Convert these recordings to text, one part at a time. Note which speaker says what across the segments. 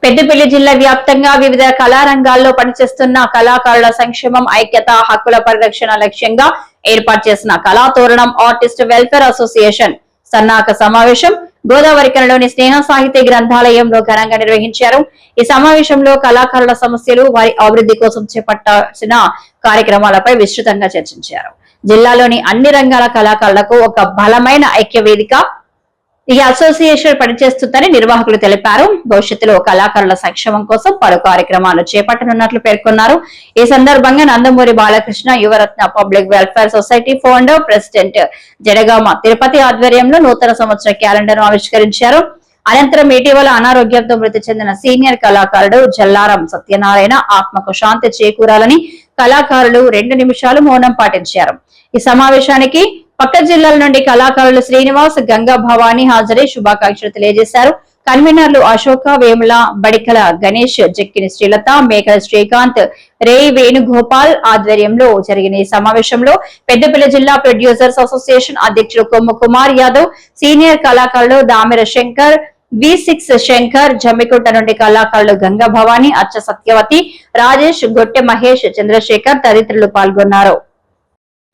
Speaker 1: పెద్దపల్లి జిల్లా వ్యాప్తంగా వివిధ కళారంగాల్లో పనిచేస్తున్న కళాకారుల సంక్షేమం, ఐక్యత, హక్కుల పరిరక్షణ లక్ష్యంగా ఏర్పాటు చేసిన కళాతోరణం ఆర్టిస్ట్ వెల్ఫేర్ అసోసియేషన్ సన్నాహక సమావేశం గోదావరికరలోని స్నేహ సాహిత్య గ్రంథాలయంలో ఘనంగా నిర్వహించారు. ఈ సమావేశంలో కళాకారుల సమస్యలు, వారి అభివృద్ధి కోసం చేపట్టాల్సిన కార్యక్రమాలపై విస్తృతంగా చర్చించారు. జిల్లాలోని అన్ని రంగాల కళాకారులకు ఒక బలమైన ఐక్య వేదిక ఈ అసోసియేషన్ పనిచేస్తుందని నిర్వాహకులు తెలిపారు. భవిష్యత్తులో కళాకారుల సంక్షేమం కోసం పలు కార్యక్రమాలు చేపట్టనున్నట్లు పేర్కొన్నారు. ఈ సందర్భంగా Nandamuri Balakrishna Yuvaratna public welfare society founder, president Jadagama Tirupati ఆధ్వర్యంలో నూతన సంవత్సర క్యాలెండర్ ఆవిష్కరించారు. అనంతరం ఇటీవల అనారోగ్యంతో మృతి చెందిన సీనియర్ కళాకారుడు జల్లారం సత్యనారాయణ ఆత్మకు శాంతి చేకూరాలని కళాకారులు 2 నిమిషాలు మౌనం పాటించారు. ఈ సమావేశానికి పక్క జిల్లాల నుండి కళాకారులు శ్రీనివాస్, గంగా భవానీ హాజరై శుభాకాంక్షలు తెలియజేశారు. కన్వీనర్లు అశోక, వేముల, బడికల గణేష్, జక్కిని శ్రీలత, మేకల శ్రీకాంత్, రేయి వేణుగోపాల్ ఆధ్వర్యంలో జరిగిన ఈ సమావేశంలో పెద్దపల్లి జిల్లా ప్రొడ్యూసర్స్ అసోసియేషన్ అధ్యక్షుడు కొమ్ము కుమార్ యాదవ్, సీనియర్ కళాకారులు దామెర శంకర్, V6 శంకర్, జమ్మికుంట నుండి కళాకారులు గంగా భవానీ, అచ్చ సత్యవతి, రాజేష్, గొట్టె మహేష్, చంద్రశేఖర్ తదితరులు పాల్గొన్నారు.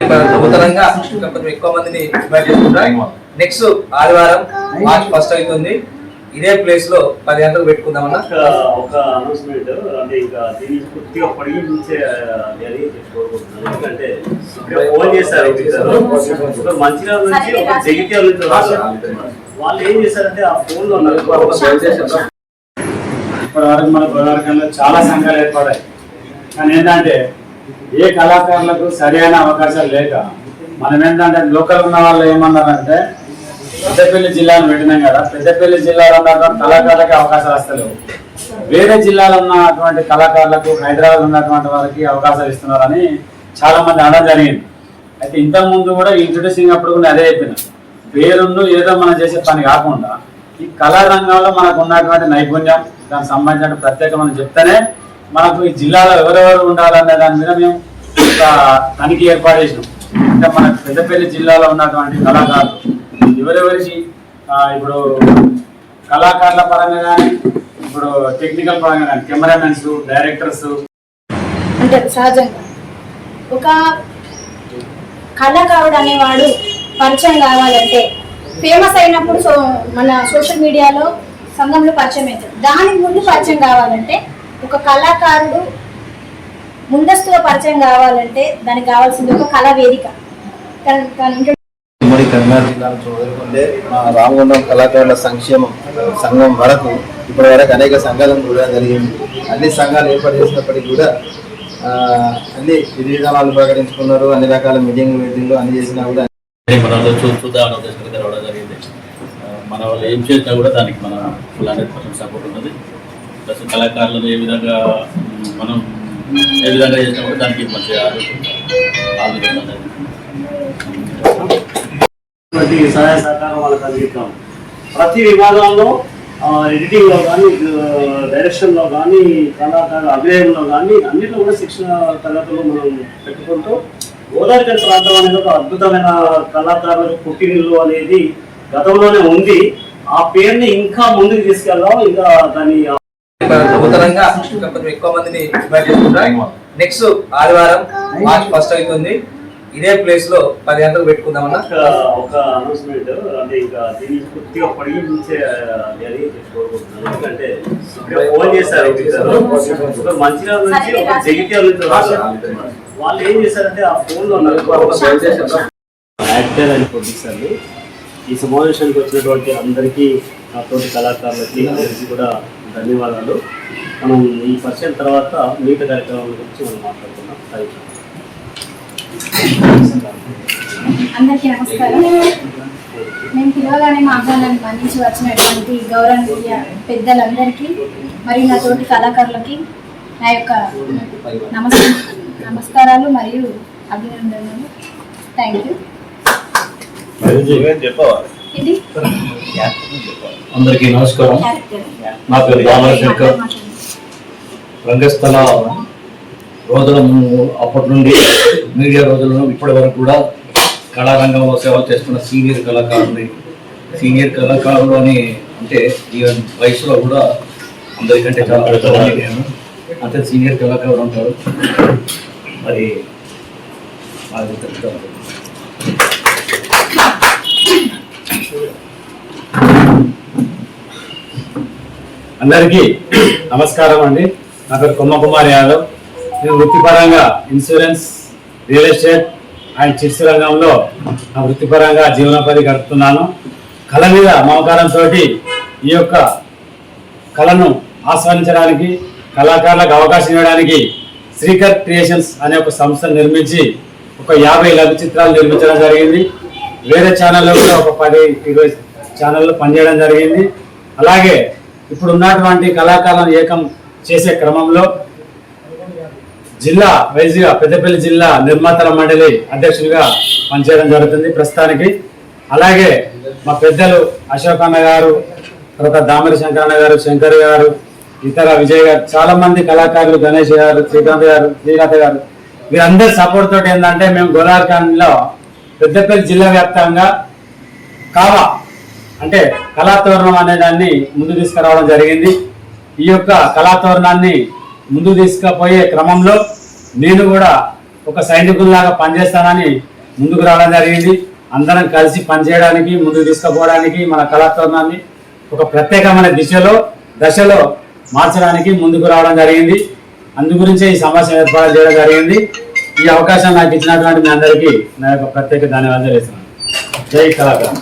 Speaker 2: నూతనంగా కొంచెం ఎక్కువ మందిని ఇన్వైట్ చేసుకుంటాం. నెక్స్ట్ ఆదివారం మార్చ్ 1 అవుతుంది. ఇదే ప్లేస్ లో 10 గంటలకు పెట్టుకుందామన్నా.
Speaker 3: ఒక అనౌన్స్మెంట్ అంటే ఇంకా దీన్ని పూర్తిగా పొడిగించే ఎందుకంటే ఫోన్ చేశారు మంచిర్యాల నుంచి ఒక జగిత్యాల నుంచి వాళ్ళు ఏం చేశారంటే ఆ ఫోన్ లో ఇప్పటి వరకు మన గోదావరిలో చాలా సంఘాలు ఏర్పడాయి. కానీ ఏంటంటే ఏ కళాకారులకు సరైన అవకాశాలు లేక మనం ఏంటంటే లోకల్ ఉన్న వాళ్ళు ఏమన్నారంటే పెద్దపల్లి జిల్లాను పెట్టినాం కదా, పెద్దపల్లి జిల్లాలో ఉన్నటువంటి కళాకారులకి అవకాశాలు వస్తలేవు, వేరే జిల్లాలో ఉన్నటువంటి కళాకారులకు హైదరాబాద్ ఉన్నటువంటి వారికి అవకాశాలు ఇస్తున్నారని చాలా మంది అనడం జరిగింది. అయితే ఇంతకు ముందు కూడా ఇంట్రొడ్యూసింగ్ అప్పుడు కూడా అదే చెప్పిన, పేరును ఏదో మనం చేసే పని కాకుండా ఈ కళారంగంలో మనకు ఉన్నటువంటి నైపుణ్యం, దానికి సంబంధించిన ప్రత్యేక మనం చెప్తేనే మనకు ఈ జిల్లాలో ఎవరెవరు ఉండాలనే దాని మీద మేము ఒక తనిఖీ ఏర్పాటు చేసినాం. అంటే మన పెద్దపల్లి జిల్లాలో ఉన్నటువంటి కళాకారులు ఎవరెవరికి ఇప్పుడు కళాకారుల పరంగా కానీ, ఇప్పుడు టెక్నికల్ పరంగా కానీ, కెమెరామెన్స్, డైరెక్టర్స్
Speaker 4: అంటే సహజంగా ఒక కళాకారుడు అనేవాడు పరిచయం కావాలంటే ఫేమస్ అయినప్పుడు మన సోషల్ మీడియాలో సంఘంలో పరిచయం అవుతుంది. దానికి ముందు పరిచయం కావాలంటే ఒక కళాకారుడు ముందస్తుగా పరిచయం కావాలంటే దానికి కావాల్సింది ఒక కళా వేదిక.
Speaker 5: ఉమ్మడి కర్నూలు జిల్లాను చదువుకుంటే మా రామగుండం కళాకారుల సంక్షేమం సంఘం వరకు ఇప్పటి వరకు అనేక సంఘాలను కూడా జరిగింది. అన్ని సంఘాలు ఏర్పాటు చేసినప్పటికీ కూడా అన్ని విధి విధానాలు ప్రకటించుకున్నారు. అన్ని రకాల మీటింగ్లు అన్ని చేసినా కూడా
Speaker 6: రావడం జరిగింది. మన వాళ్ళు ఏం చేసినా కూడా దానికి మన 100% సపోర్ట్ ఉన్నది. ప్లస్ కళాకారులను ఏ విధంగా మనం ఏ విధంగా చేసినా కూడా దానికి మంచిగా
Speaker 3: సహాయ సహకారం వాళ్ళకి అందిస్తాం. ప్రతి విభాగంలో ఎడిటింగ్లో కానీ, డైరెక్షన్లో కానీ, కళాకారు అభినయంలో కానీ అన్నింటిలో కూడా శిక్షణ తరగతులు మనం పెట్టుకుంటూ గోదావరి ప్రాంతం అనేది ఒక అద్భుతమైన కళాకారులకు పుట్టినిల్లు అనేది గతంలోనే ఉంది. ఆ పేరుని ఇంకా ముందుకు తీసుకెళ్దాం. ఇంకా దాన్ని
Speaker 2: నూతనంగా కొంచెం ఎక్కువ మందిని ఇన్వైట్ చేసుకుంటాం. నెక్స్ట్ ఆదివారం మార్చ్ 1 అవుతుంది. ఇదే ప్లేస్ లో 10 గంటలకు పెట్టుకుందామన్నా.
Speaker 3: ఒక అనౌన్స్మెంట్ అంటే ఇంకా దీన్ని పూర్తిగా పొడిగించే ఎందుకంటే ఫోన్ చేశారు మంచిర్యాల నుంచి ఒక జగిత్యాల నుంచి వాళ్ళు ఏం చేశారంటే ఆ ఫోన్ లో యాక్టర్ అండ్ ప్రొడ్యూసర్లు ఈ సమావేశానికి వచ్చినటువంటి అందరికీ తోటి కళాకారులకి అందరికీ కూడా ధన్యవాదాలు. మనం ఈ పరిచయం తర్వాత మిగతా కార్యక్రమాల గురించి మనం మాట్లాడుతున్నాం.
Speaker 4: అందరికీ నమస్కారం. మేము పిలవగానే మా ఆహ్వానాన్ని మన్నించి వచ్చినటువంటి గౌరవనీయ పెద్దలందరికీ మరియు నా తోటి కళాకారులకి నా యొక్క నమస్కారాలు మరియు అభినందనలు. Thank you.
Speaker 6: అందరికీ నమస్కారం. నా పేరు రామశంకర్. రంగస్థల రోజుల అప్పటి నుండి మీడియా రోజులను ఇప్పటి వరకు కూడా కళారంగంలో సేవలు చేస్తున్న సీనియర్ కళాకారులు అని అంటే ఈ వయసులో కూడా అందరికంటే చాలా పెద్దవాడిని నేను, అంత సీనియర్ కళాకారుడు ఉంటారు. మరి అది చెప్తాను.
Speaker 3: అందరికీ నమస్కారం అండి. నా పేరు కొమ్మ కుమార్ యాదవ్. నేను వృత్తిపరంగా insurance, real estate and chits రంగంలో నా వృత్తిపరంగా జీవనోపాధి గడుపుతున్నాను. కళ మీద మమకారంతో ఈ యొక్క కళను ఆస్వాదించడానికి, కళాకారులకు అవకాశం ఇవ్వడానికి శ్రీకర్ క్రియేషన్స్ అనే ఒక సంస్థను నిర్మించి ఒక 50 లఘు చిత్రాలు నిర్మించడం జరిగింది. వేరే ఛానల్లో కూడా ఒక 10-20 ఛానళ్ళు పనిచేయడం జరిగింది. అలాగే ఇప్పుడు ఉన్నటువంటి కళాకారులను ఏకం చేసే క్రమంలో జిల్లా వైజ్గా పెద్దపల్లి జిల్లా నిర్మాతల మండలి అధ్యక్షుడిగా పనిచేయడం జరుగుతుంది ప్రస్తుతానికి. అలాగే మా పెద్దలు అశోక్ అన్న గారు, తర్వాత దామరి శంకరన్న గారు, శంకర్ గారు, ఇతర విజయ్ గారు, చాలా మంది కళాకారులు, గణేష్ గారు, శ్రీకాంత్ గారు, శ్రీనాథ్ గారు, వీరందరి సపోర్ట్ తోటి ఏంటంటే మేము గోదావరిఖండ్లో పెద్దపల్లి జిల్లా వ్యాప్తంగా కావా అంటే కళాతోరణం అనే దాన్ని ముందు తీసుకురావడం జరిగింది. ఈ యొక్క కళాతోరణాన్ని ముందు తీసుకుపోయే క్రమంలో నేను కూడా ఒక సైనికుల్లాగా పనిచేస్తానని ముందుకు రావడం జరిగింది. అందరం కలిసి పనిచేయడానికి, ముందుకు తీసుకుపోవడానికి, మన కళాతోరణాన్ని ఒక ప్రత్యేకమైన దశలో మార్చడానికి ముందుకు రావడం జరిగింది. అందు గురించే ఈ సమావేశం ఏర్పాటు చేయడం జరిగింది. ఈ అవకాశం నాకు ఇచ్చినటువంటి మీ అందరికీ నా యొక్క ప్రత్యేక ధన్యవాదాలు చేస్తున్నాను. జై కళాకారు.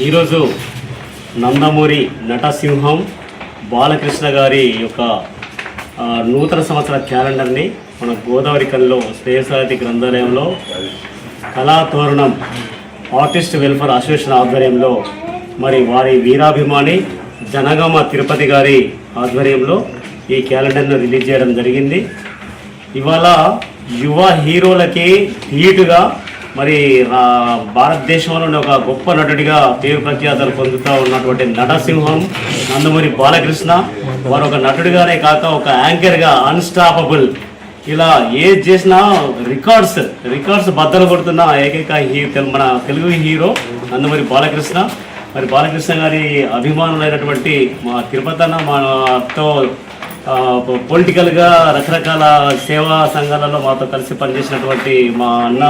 Speaker 7: ఈరోజు నందమూరి నటసింహం బాలకృష్ణ గారి యొక్క నూతన సంవత్సర క్యాలెండర్ని మన గోదావరిఖండ్లో శ్రేయసారథి గ్రంథాలయంలో కళాతోరణం ఆర్టిస్ట్ వెల్ఫేర్ అసోసియేషన్ ఆధ్వర్యంలో మరి వారి వీరాభిమాని జనగామ తిరుపతి గారి ఆధ్వర్యంలో ఈ క్యాలెండర్ను రిలీజ్ చేయడం జరిగింది. ఇవాళ యువ హీరోలకి ధీటుగా మరి భారతదేశంలోని ఒక గొప్ప నటుడిగా పేరు ప్రఖ్యాతలు పొందుతూ ఉన్నటువంటి నటసింహం నందమూరి బాలకృష్ణ, వారు ఒక నటుడిగానే కాక ఒక యాంకర్గా అన్స్టాపబుల్, ఇలా ఏది చేసినా రికార్డ్స్ బద్దలు కొడుతున్న ఏకైక మన తెలుగు హీరో నందమూరి బాలకృష్ణ. మరి బాలకృష్ణ గారి అభిమానులైనటువంటి మా తిరుపతన్న మాతో పొలిటికల్గా రకరకాల సేవా సంఘాలలో మాతో కలిసి పనిచేసినటువంటి మా అన్న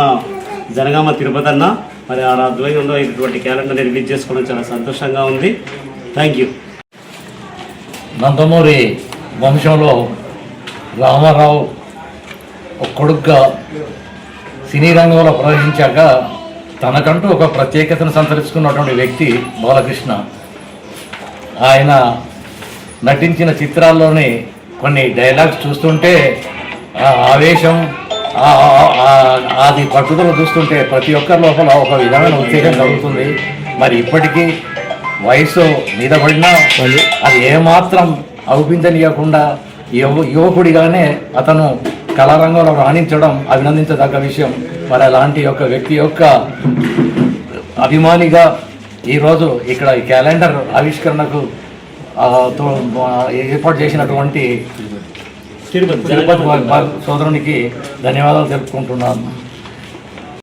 Speaker 7: జనగామ తిరుపతన్న, మరి ఆ ఆధ్వర్యంలో ఇటువంటి క్యాలెండర్ని రిలీజ్ చేసుకోవడం చాలా సంతోషంగా ఉంది. Thank you.
Speaker 8: నందమూరి వంశంలో రామారావు ఒక కొడుకుగా సినీ రంగంలో ప్రవేశించాక తనకంటూ ఒక ప్రత్యేకతను సంతరించుకున్నటువంటి వ్యక్తి బాలకృష్ణ. ఆయన నటించిన చిత్రాల్లోని కొన్ని డైలాగ్స్ చూస్తుంటే ఆవేశం, అది పట్టుదల చూస్తుంటే ప్రతి ఒక్కరి లోపల ఒక విధమైన ఉత్తేజం కలుగుతుంది. మరి ఇప్పటికీ వయసు మీద పడినా అది ఏమాత్రం ఔపించనీయకుండా యువకుడిగానే అతను కళారంగంలో రాణించడం అభినందించదగ్గ విషయం. మరి అలాంటి యొక్క వ్యక్తి యొక్క అభిమానిగా ఈరోజు ఇక్కడ ఈ క్యాలెండర్ ఆవిష్కరణకు ఏర్పాటు చేసినటువంటి తిరుపతి సోదరునికి ధన్యవాదాలు తెలుపుకుంటున్నాను.